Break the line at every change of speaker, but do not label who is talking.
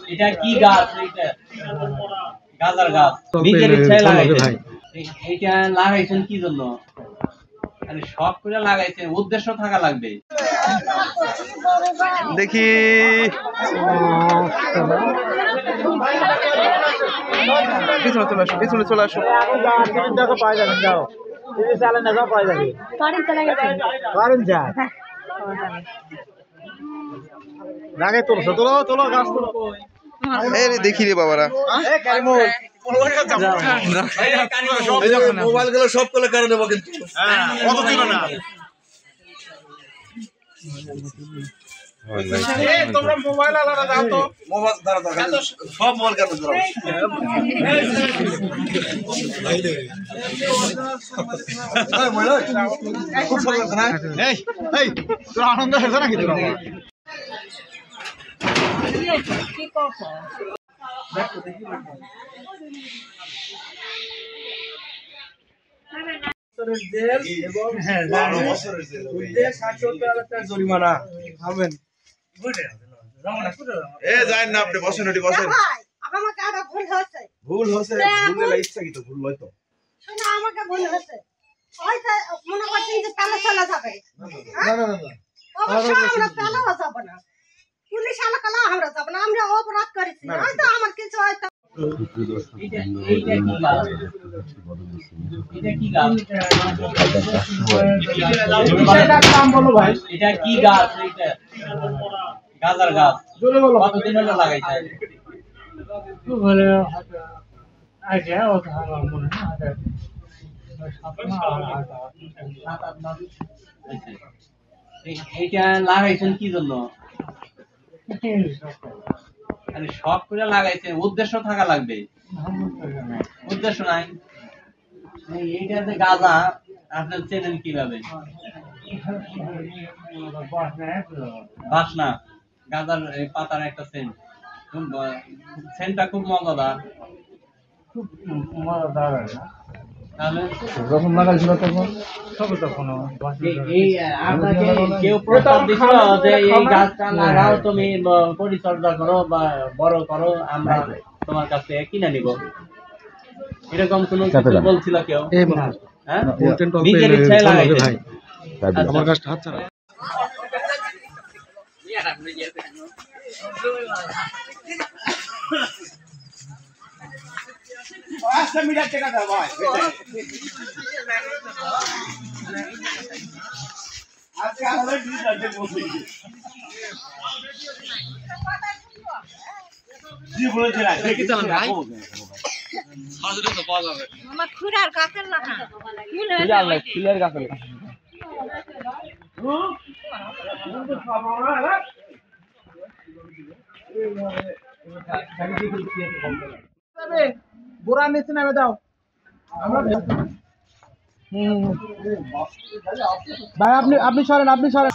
এটা কি গাছ? এটা গাজার গাছ। নিজের ইচ্ছায় লাগাইছেন। এটা লাগাইছেন কি জন্য? মানে শখ করে লাগাইছেন, উদ্দেশ্য থাকা লাগবে।
দেখি পিছনে চলে আসো দেখি রে বাবারা মোবাইল গুলো সব করে কারণে নেবো কিন্তু তোমরা মোবাইল আলাদা দাও তো মোবাইল দাঁড়া সব মোবাইল কেন দাও খুব ভালো লাগছে না এই এই তোর আনন্দ হচ্ছে নাকি তোর
কি করছো?
দেখো দেখি জেল এবং 12 বছরের জেল 60,000 টাকা জরিমানা হবেন
যাই না আপনি বসেন ওটি বসেন
আমাকে আরো ভুল হচ্ছে
ভুলের ইচ্ছা কি তো ভুল হয় তো
শোনো আমাকে ভুল হচ্ছে হয়তো মনে করছেন যে তালা চলা যাবে আমরা তালাও যাব না পুলিশ আলাকালা আমরা যাব না আমরা অপরাধ করেছি হয়তো আমার কিছু হয়তো
এটা কি গাছ? এটা কি গাছ? এটা গাজার গাছ। কতদিন হলো লাগাইছে? এইটা লাগাইছেন কি জন্য? মানে শখ করে লাগাইছেন, উদ্দেশ্য থাকা লাগবে। উদ্দেশ্য নাই। এইটা যে গাঁজা আপনি চেনেন কিভাবে? বাসনা গাঁজার পাতার একটা সেন্ট, সেন্টটা খুব মজাদার। তাহলে
যখন লাগাইছিল তখন
এই আপনাকে কেউ প্রস্তাব দিছিল যে এই গাছটা লাগাও, তুমি পরিচর্যা করো বা বড় করো, আমরা তোমার কাছ থেকে কিনে নিব, এরকম কোন কিছু বলছিল কেউ? হ্যাঁ, নিজের ইচ্ছায় লাগাইছে।
আমার কাছে হাত ছাড়া
মিটার টাকা দাও ভাই। আজকে আমাদের ডিজিটাল বলছি জি বলেছে না দেখি চলেন ভাই হাজরে তো পাওয়া যাবে
আমার খুরার কাছের লাগা
ক্লিয়ার গাছের
বুড়া নিচে নামে দাও ভাই আপনি সরেন